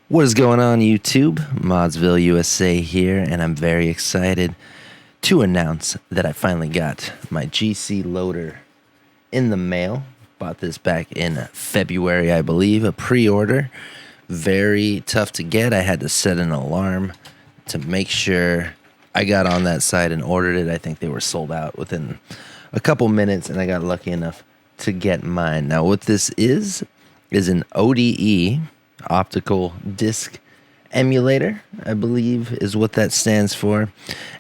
What is going on, YouTube? ModzvilleUSA here, and I'm very excited to announce that I finally got my GCloader in the mail. Bought this back in February, I believe, a pre-order. Very tough to get. I had to set an alarm to make sure I got on that site and ordered it. I think they were sold out within a couple minutes, and I got lucky enough to get mine. Now, what this is an ODE, optical disc emulator, I believe is what that stands for,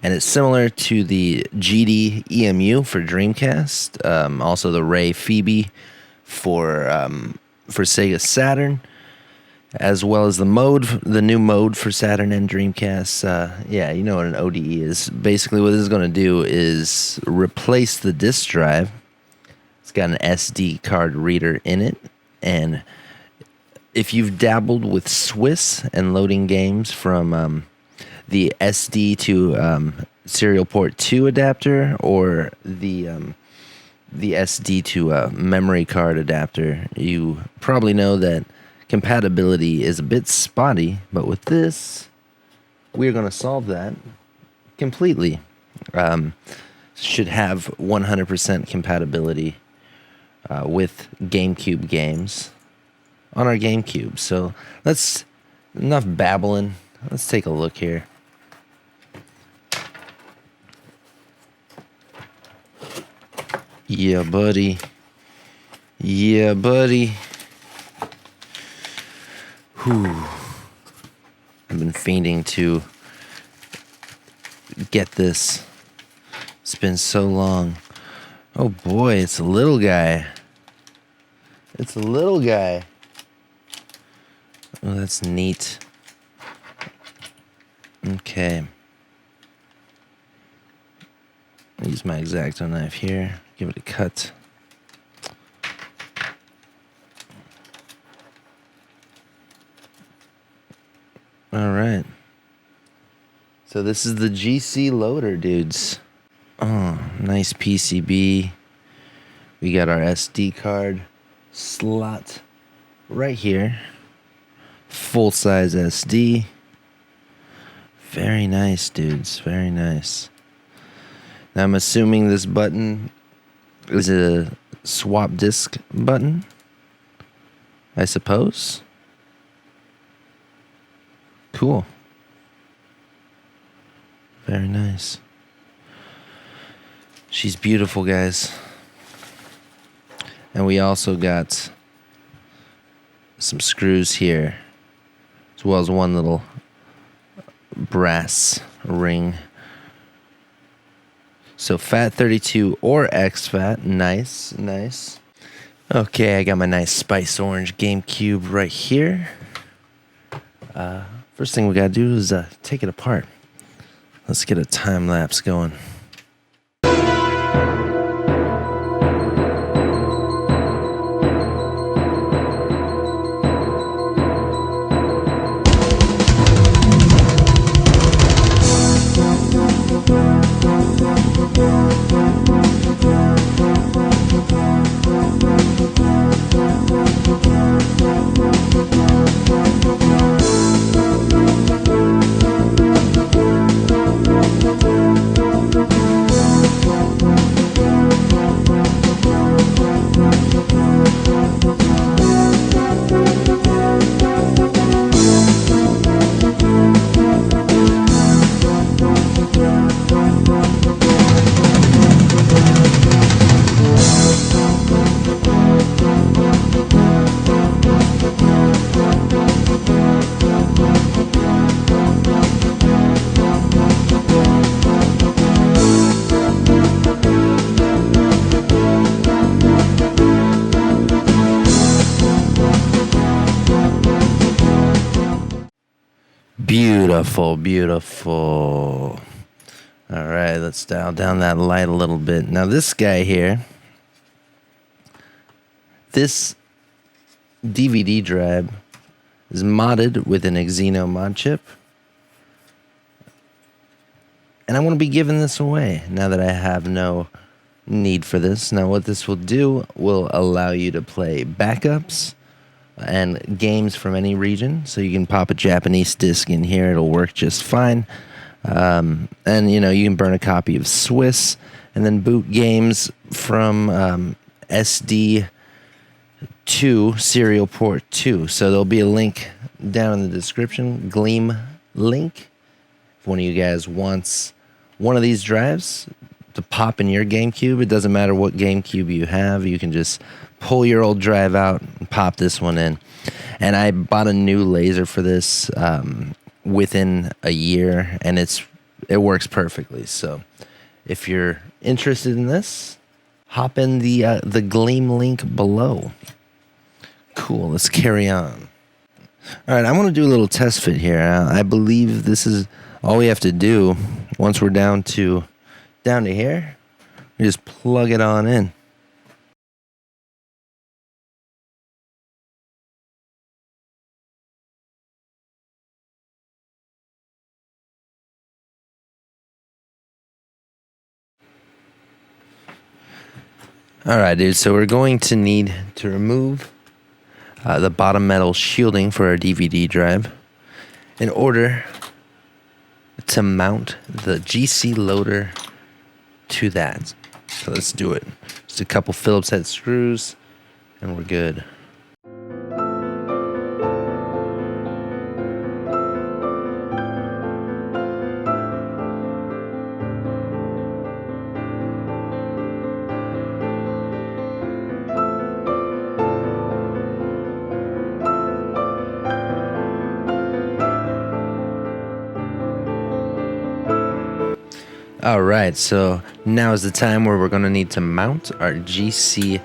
and it's similar to the GD EMU for Dreamcast, also the Ray Phoebe for Sega Saturn, as well as the new mode for Saturn and Dreamcast. Yeah, you know what an ODE is. Basically, what this is going to do is replace the disc drive. It's got an SD card reader in it, and if you've dabbled with Swiss and loading games from the SD to serial port 2 adapter, or the SD to memory card adapter, you probably know that compatibility is a bit spotty, but with this, we're going to solve that completely. Should have 100% compatibility with Gamecube games on our Gamecube. So enough babbling. Let's take a look here. Yeah, buddy. Yeah, buddy. Whew. I've been fiending to get this. It's been so long. Oh boy, it's a little guy. It's a little guy. Oh, that's neat. Okay. I'll use my Exacto knife here. Give it a cut. All right. So this is the GCloader, dudes. Oh, nice PCB. We got our SD card slot right here. Full-size SD. Very nice, dudes. Very nice. Now, I'm assuming this button is a swap disk button, I suppose. Cool. Very nice. She's beautiful, guys. And we also got some screws here, as well as one little brass ring. So FAT32 or exFAT. Nice, nice. Okay, I got my nice spice orange Gamecube right here. First thing we gotta do is take it apart. Let's get a time lapse going. Beautiful, beautiful. All right, let's dial down that light a little bit. Now, this guy here, this DVD drive is modded with an Xeno mod chip. And I want to be giving this away now that I have no need for this. Now what this will do will allow you to play backups and games from any region. So you can pop a Japanese disc in here. It'll work just fine. And, you know, you can burn a copy of Swiss and then boot games from SD to serial port 2. So there'll be a link down in the description, Gleam link. If one of you guys wants one of these drives to pop in your Gamecube, it doesn't matter what Gamecube you have. You can just pull your old drive out and pop this one in. And I bought a new laser for this within a year, and it works perfectly. So if you're interested in this, hop in the Gleam link below. Cool, let's carry on. All right, I want to do a little test fit here. I believe this is all we have to do. Once we're down to here, we just plug it on in. All right, dude, so we're going to need to remove the bottom metal shielding for our DVD drive in order to mount the GCloader to that. So let's do it. Just a couple Phillips head screws and we're good. All right, so now is the time where we're going to need to mount our GCloader,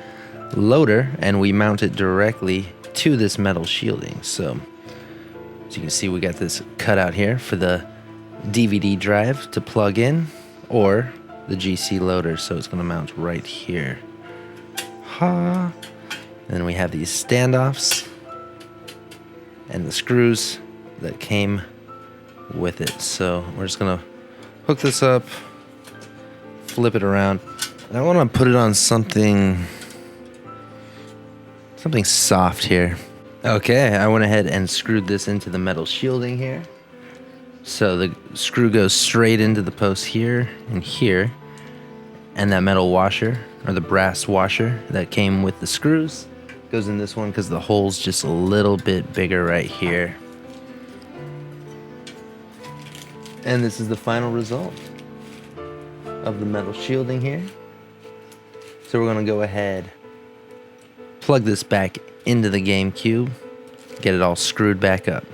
and we mount it directly to this metal shielding. So as you can see, we got this cut out here for the DVD drive to plug in, or the GCloader, so it's going to mount right here. And then we have these standoffs and the screws that came with it. So we're just going to hook this up, flip it around, and I want to put it on something soft here. Okay, I went ahead and screwed this into the metal shielding here. So the screw goes straight into the post here and here, and that metal washer, or the brass washer that came with the screws, goes in this one because the hole's just a little bit bigger right here. And this is the final result of the metal shielding here. So we're going to go ahead, plug this back into the Gamecube, get it all screwed back up.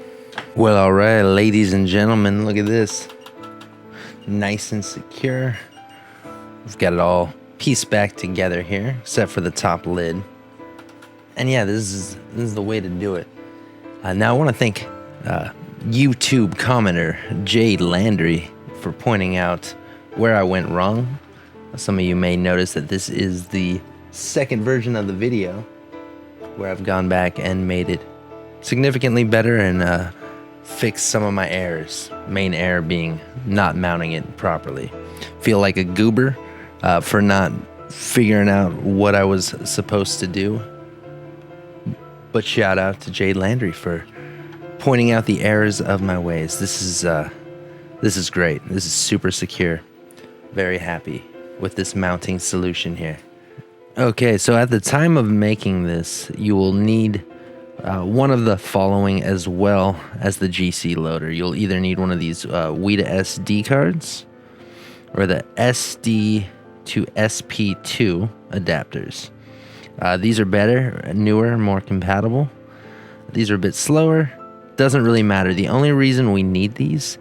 Well, all right, ladies and gentlemen, look at this. Nice and secure. We've got it all pieced back together here, except for the top lid. And yeah, this is the way to do it. Now I want to thank YouTube commenter Jade Landry for pointing out where I went wrong. Some of you may notice that this is the second version of the video where I've gone back and made it significantly better and fixed some of my errors. Main error being not mounting it properly. Feel like a goober for not figuring out what I was supposed to do. But shout out to Jade Landry for pointing out the errors of my ways. This is great. This is super secure. Very happy with this mounting solution here. Okay, so at the time of making this, you will need one of the following as well as the GCloader. You'll either need one of these WIDA SD cards or the SD to SP2 adapters. These are better, newer, more compatible. These are a bit slower. Doesn't really matter. The only reason we need these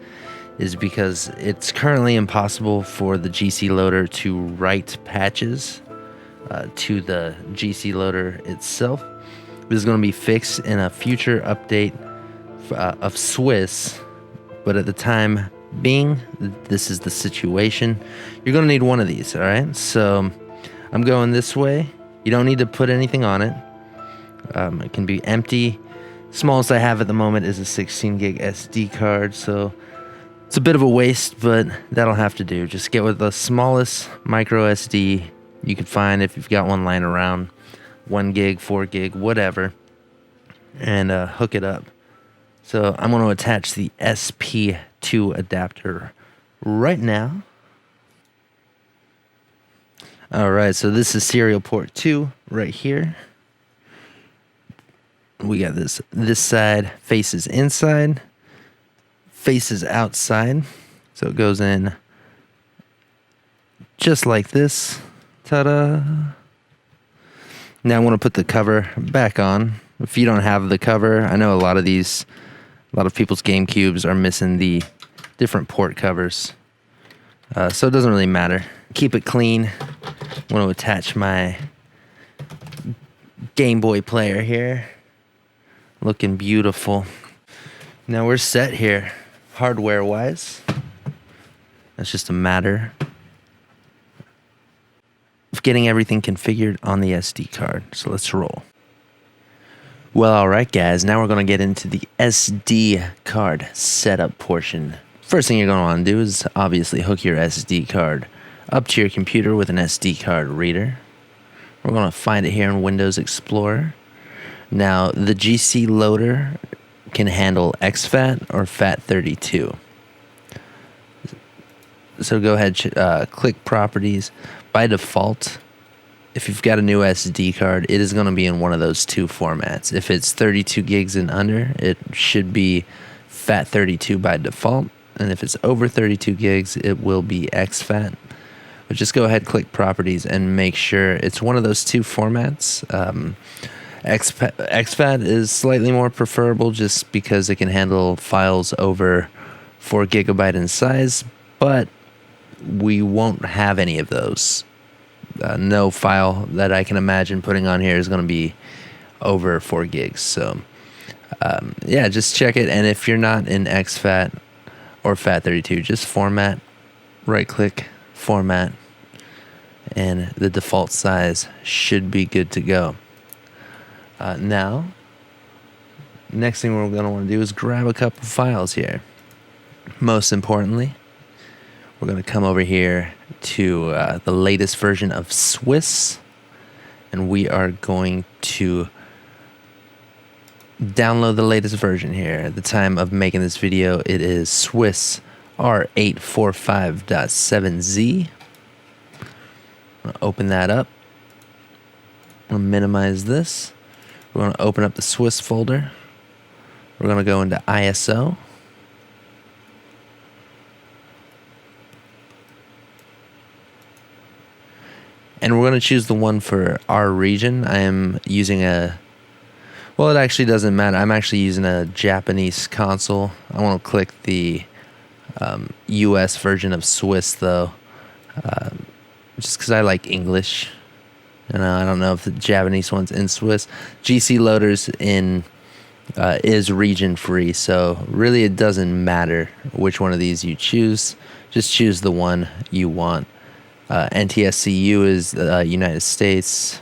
is because it's currently impossible for the GCloader to write patches to the GCloader itself. This is going to be fixed in a future update of Swiss, but at the time being, this is the situation. You're going to need one of these, all right? So I'm going this way. You don't need to put anything on it. It can be empty. Smallest I have at the moment is a 16 gig SD card, so It's a bit of a waste, but that'll have to do. Just get with the smallest micro SD you can find if you've got one lying around, 1 gig, 4 gig, whatever, and hook it up. So I'm going to attach the SP2 adapter right now. All right, so this is serial port 2 right here. We got this side faces inside, faces outside. So it goes in just like this. Ta-da. Now I want to put the cover back on. If you don't have the cover, I know a lot of people's Gamecubes are missing the different port covers. So it doesn't really matter. Keep it clean. I want to attach my Game Boy player here. Looking beautiful. Now we're set here, hardware-wise. That's just a matter of getting everything configured on the SD card. So let's roll. Well, all right, guys. Now we're going to get into the SD card setup portion. First thing you're going to want to do is obviously hook your SD card up to your computer with an SD card reader. We're going to find it here in Windows Explorer. Now, the GCloader can handle exFAT or FAT32. So go ahead, click Properties. By default, if you've got a new SD card, it is going to be in one of those two formats. If it's 32 gigs and under, it should be FAT32 by default. And if it's over 32 gigs, it will be exFAT. But just go ahead, click Properties, and make sure it's one of those two formats. exFAT is slightly more preferable just because it can handle files over 4 gigabyte in size, but we won't have any of those. No file that I can imagine putting on here is going to be over 4 gigs. So, yeah, just check it. And if you're not in exFAT or FAT32, just format, right-click, format, and the default size should be good to go. Now, next thing we're going to want to do is grab a couple files here. Most importantly, we're going to come over here to the latest version of Swiss, and we are going to download the latest version here. At the time of making this video, it is Swiss R845.7Z. I'm going to open that up. I'm going to minimize this. We're going to open up the Swiss folder. We're going to go into ISO. And we're going to choose the one for our region. I am using well, it actually doesn't matter. I'm actually using a Japanese console. I want to click the US version of Swiss, though, just because I like English. And I don't know if the Japanese one's in Swiss. GCloader's is region free, so really it doesn't matter which one of these you choose. Just choose the one you want. NTSCU is United States,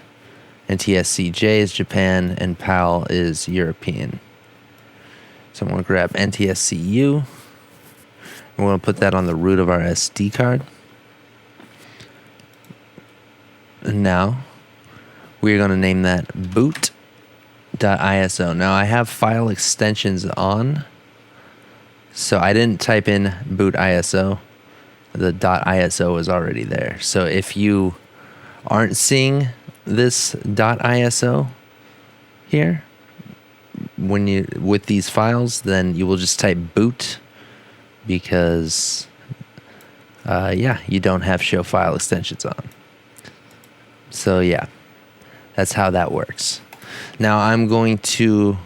NTSCJ is Japan, and PAL is European. So I'm going to grab NTSCU. We're going to put that on the root of our SD card. And now we're going to name that boot.iso. Now I have file extensions on, so I didn't type in boot.iso. The .iso is already there. So if you aren't seeing this .iso here with these files, then you will just type boot, because yeah, you don't have show file extensions on. So yeah, that's how that works. Now I'm going to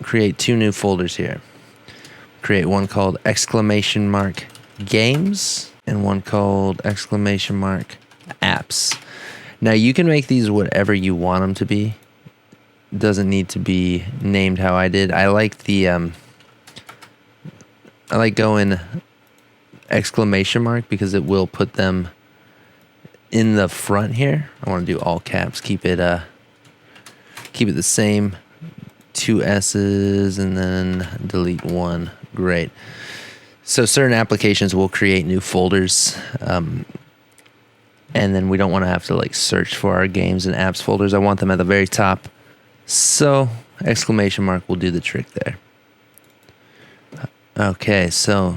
create 2 new folders here. Create one called !games and one called !apps. Now you can make these whatever you want them to be. It doesn't need to be named how I did. I like the I like going ! because it will put them in the front here. I want to do all caps. Keep it the same. 2 S's and then delete 1. Great. So certain applications will create new folders, and then we don't want to have to like search for our games and apps folders. I want them at the very top. So exclamation mark will do the trick there. Okay, so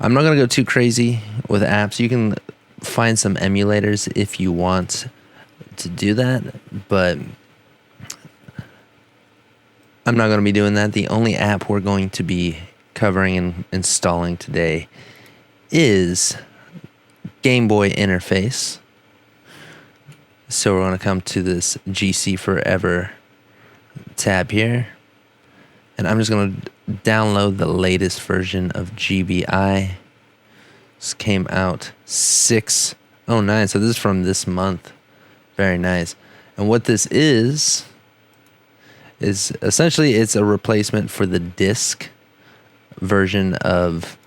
I'm not going to go too crazy with apps. You can find some emulators if you want to do that, but I'm not going to be doing that. The only app we're going to be covering and installing today is Gameboy Interface. So we're going to come to this GC Forever tab here, and I'm just going to download the latest version of GBI. This came out 6/09, so this is from this month. Very nice. And what this is essentially it's a replacement for the disk version of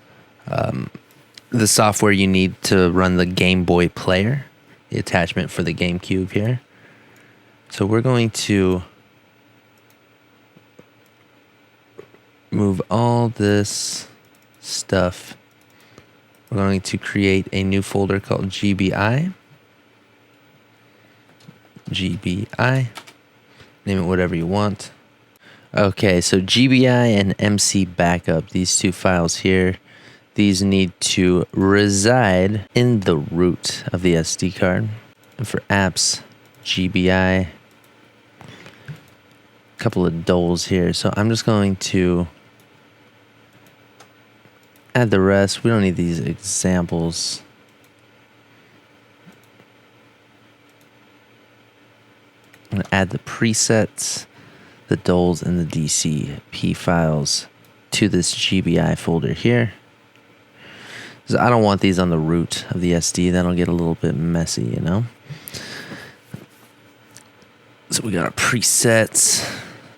the software you need to run the Game Boy player, the attachment for the Gamecube here. So we're going to move all this stuff. We're going to create a new folder called GBI. GBI. Name it whatever you want. Okay, so GBI and MC Backup, these two files here, these need to reside in the root of the SD card. And for apps, GBI, a couple of doles here. So I'm just going to add the rest. We don't need these examples. I'm going to add the presets, the doles, and the DCP files to this GBI folder here. So I don't want these on the root of the SD. That'll get a little bit messy, you know? So we got our presets.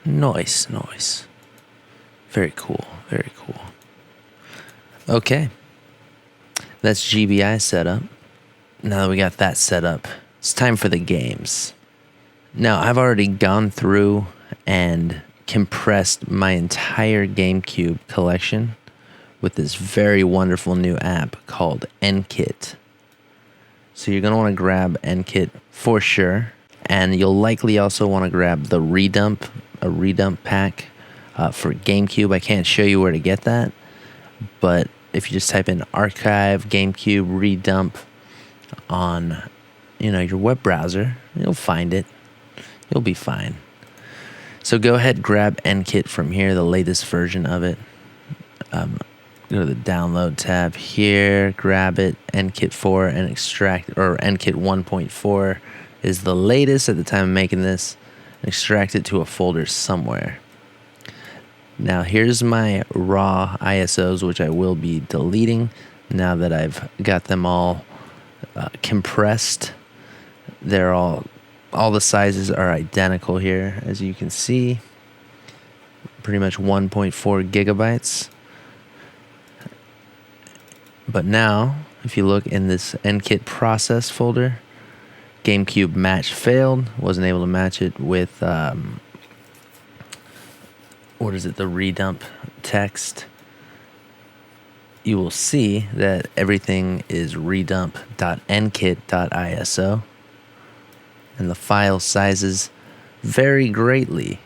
Nice, nice. Very cool, very cool. Okay. That's GBI set up. Now that we got that set up, it's time for the games. Now, I've already gone through and compressed my entire GameCube collection with this very wonderful new app called Nkit. So you're going to want to grab Nkit for sure. And you'll likely also want to grab the redump, a redump pack for GameCube. I can't show you where to get that, but if you just type in archive GameCube redump on, your web browser, you'll find it. You'll be fine. So go ahead, grab Nkit from here, the latest version of it. Go to the download tab here, grab it, Nkit 4 and extract, or Nkit 1.4 is the latest at the time of making this. Extract it to a folder somewhere. Now here's my raw ISOs, which I will be deleting now that I've got them all compressed. They're all the sizes are identical here, as you can see. Pretty much 1.4 gigabytes. But now, if you look in this Nkit process folder, GameCube match failed. Wasn't able to match it with the redump text. You will see that everything is redump.nkit.iso, and the file sizes vary greatly.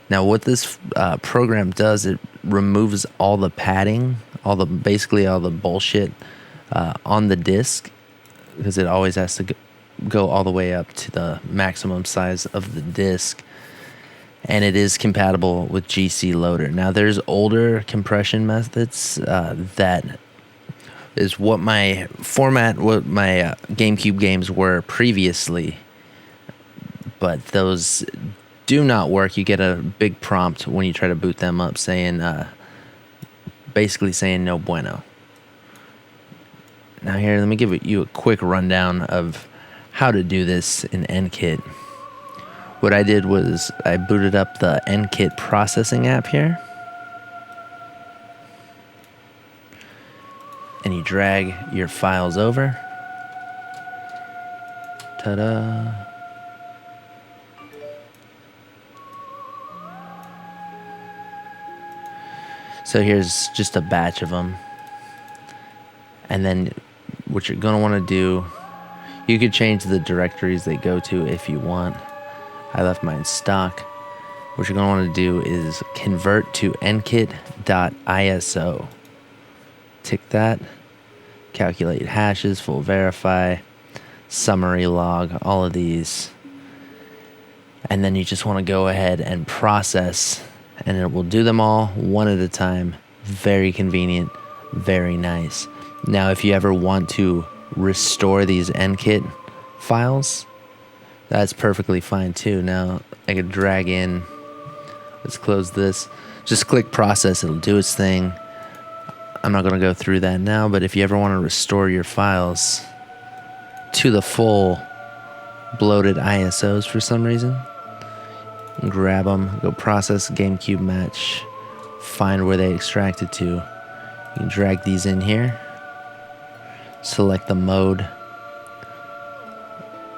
Now, what this program does, it removes all the padding, basically all the bullshit on the disk, because it always has to go all the way up to the maximum size of the disk. And it is compatible with GCloader. Now, there's older compression methods that is what my GameCube games were previously, but those do not work. You get a big prompt when you try to boot them up saying, basically saying no bueno. Now here, let me give you a quick rundown of how to do this in Nkit. What I did was I booted up the Nkit processing app here. And you drag your files over. Ta-da. So here's just a batch of them. And then what you're going to want to do, you could change the directories they go to if you want. I left mine stock. What you're going to want to do is convert to Nkit.iso. Tick that. Calculate hashes, full verify, summary log, all of these. And then you just want to go ahead and process, and it will do them all one at a time. Very convenient, very nice. Now, if you ever want to restore these Nkit files, that's perfectly fine too. Now, I could drag in, let's close this. Just click process, it'll do its thing. I'm not going to go through that now, but if you ever want to restore your files to the full bloated ISOs for some reason, grab them, go process, Gamecube match, find where they extracted to. You can drag these in here, select the mode,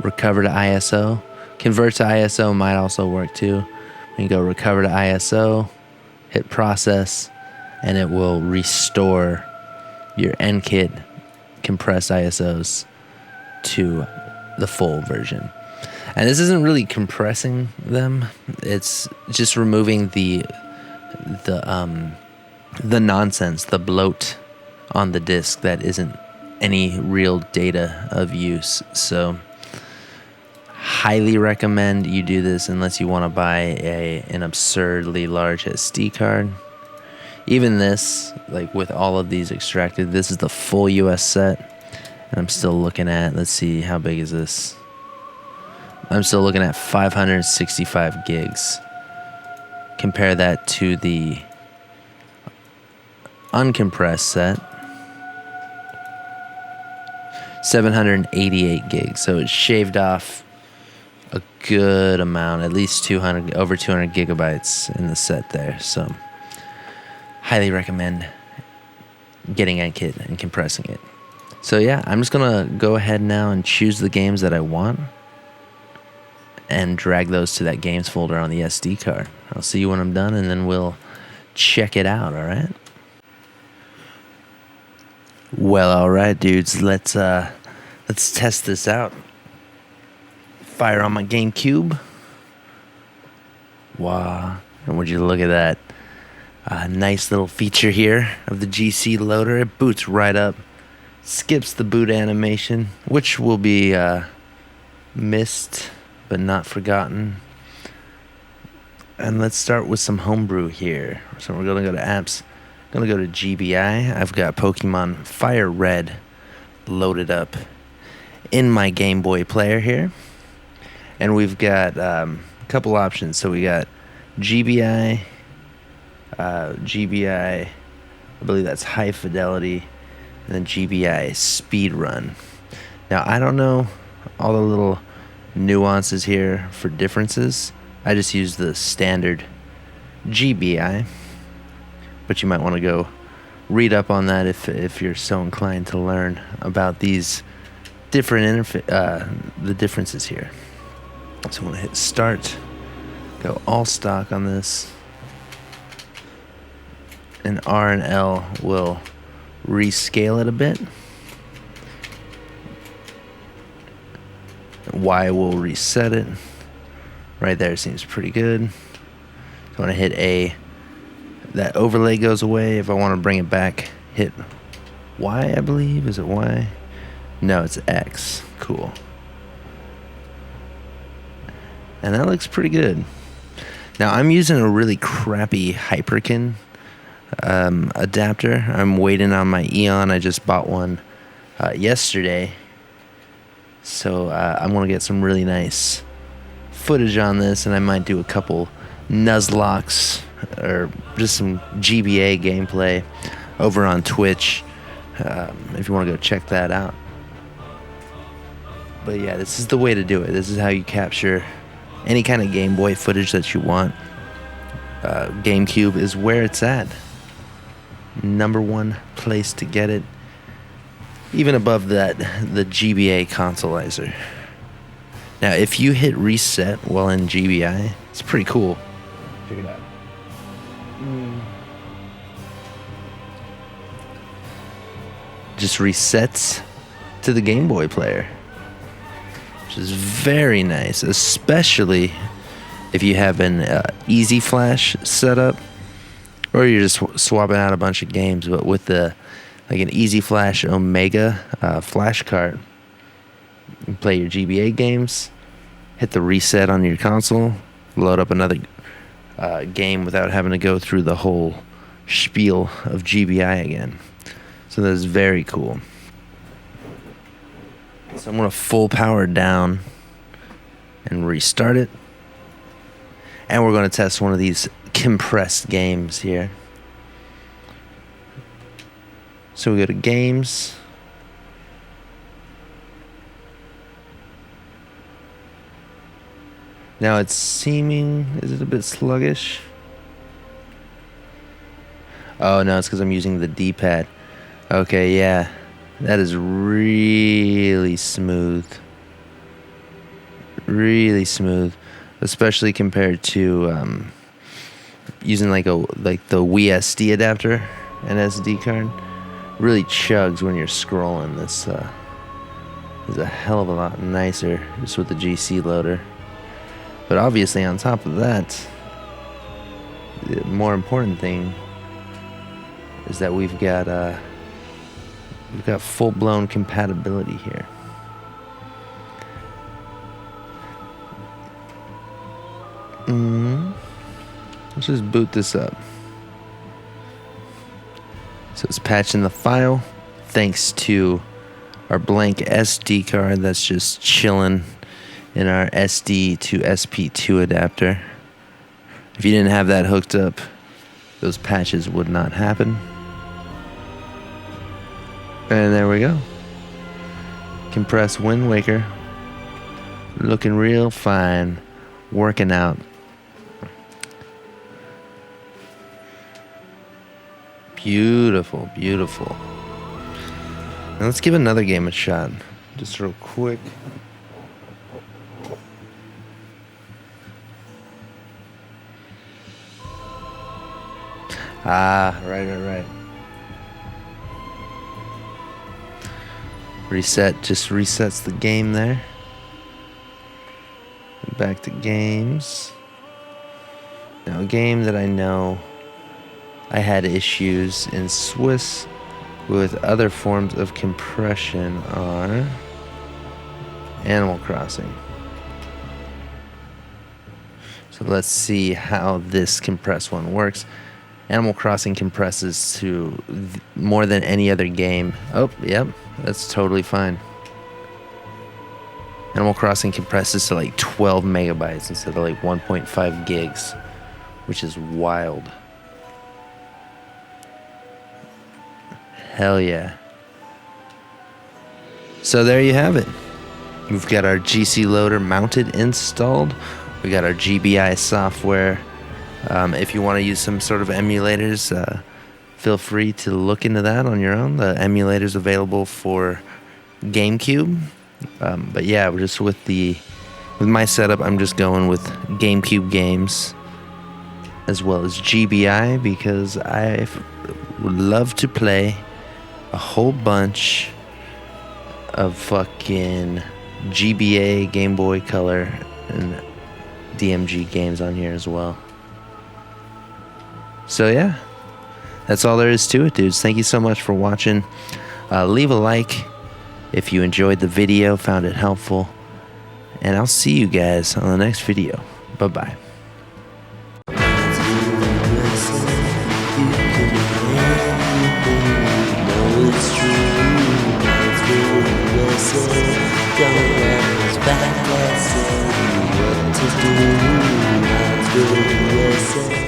recover to ISO. Convert to ISO might also work too. You can go recover to ISO, hit process, and it will restore your Nkit compressed ISOs to the full version. And this isn't really compressing them. It's just removing the nonsense, the bloat on the disk that isn't any real data of use. So highly recommend you do this unless you want to buy an absurdly large SD card. Even this, like with all of these extracted, this is the full US set. And I'm still looking at, let's see, how big is this? I'm still looking at 565 gigs. Compare that to the uncompressed set, 788 gigs. So it's shaved off a good amount, at least over 200 gigabytes in the set there. So highly recommend getting Nkit and compressing it. So yeah, I'm just gonna go ahead now and choose the games that I want and drag those to that games folder on the SD card. I'll see you when I'm done, and then we'll check it out, all right? Well, all right, dudes, let's test this out. Fire on my Gamecube. Wow, and would you look at that? Nice little feature here of the GCloader. It boots right up, skips the boot animation, which will be missed but not forgotten. And let's start with some Homebrew here. So we're going to go to apps. Going to go to GBI. I've got Pokemon Fire Red loaded up in my Game Boy player here. And we've got a couple options. So we got GBI, I believe that's high fidelity, and then GBI speed run. Now, I don't know all the little nuances here for differences. I just use the standard GBI, but you might want to go read up on that if you're so inclined to learn about these different the differences here. So I'm going to hit start, go all stock on this, and R and L will rescale it a bit. Y will reset it. Right there seems pretty good. So when I hit A, that overlay goes away. If I want to bring it back, hit Y, I believe. Is it Y? No, it's X. Cool. And that looks pretty good. Now, I'm using a really crappy Hyperkin adapter. I'm waiting on my Eon. I just bought one yesterday. So I'm going to get some really nice footage on this, and I might do a couple Nuzlocks or just some GBA gameplay over on Twitch if you want to go check that out. But yeah, this is the way to do it. This is how you capture any kind of Game Boy footage that you want. Gamecube is where it's at. Number one place to get it. Even above that, the GBA consolizer. Now, if you hit reset while in GBI, it's pretty cool. Check it out. just resets to the Game Boy player, which is very nice, especially if you have an Easy Flash setup, or you're just swapping out a bunch of games. But with the an Easy Flash Omega flash card, you can play your GBA games, hit the reset on your console, load up another game without having to go through the whole spiel of GBI again. So that's very cool. So I'm going to full power down and restart it. And we're going to test one of these compressed games here. So we go to games. Now it's seeming, is it a bit sluggish? Oh no, it's because I'm using the D-pad. Okay, yeah. That is really smooth. Really smooth. Especially compared to using like the Wii SD adapter and SD card. Really chugs when you're scrolling. This is a hell of a lot nicer just with the GCloader. But obviously on top of that, the more important thing is that we've got full-blown compatibility here. Let's just boot this up. So it's patching the file thanks to our blank SD card that's just chilling in our SD to SP2 adapter. If you didn't have that hooked up, those patches would not happen. And there we go. Compress Wind Waker. Looking real fine. Working out. Beautiful, beautiful. Now let's give another game a shot. Just real quick. Right. Reset just resets the game there. Back to games. Now a game that I know I had issues in Swiss with other forms of compression are Animal Crossing. So let's see how this compressed one works. Animal Crossing compresses to more than any other game. Oh, yep, that's totally fine. Animal Crossing compresses to like 12 megabytes instead of like 1.5 gigs, which is wild. Hell yeah. So there you have it. We've got our GCloader mounted, installed. We got our GBI software. If you want to use some sort of emulators, feel free to look into that on your own. The emulators available for Gamecube. But yeah, we're just with my setup, I'm just going with Gamecube games as well as GBI because I would love to play a whole bunch of fucking GBA, Game Boy Color, and DMG games on here as well. So yeah, that's all there is to it, dudes. Thank you so much for watching. Leave a like if you enjoyed the video, found it helpful, and I'll see you guys on the next video. Bye-bye. Back, let's say what to do. ModzvilleUSA.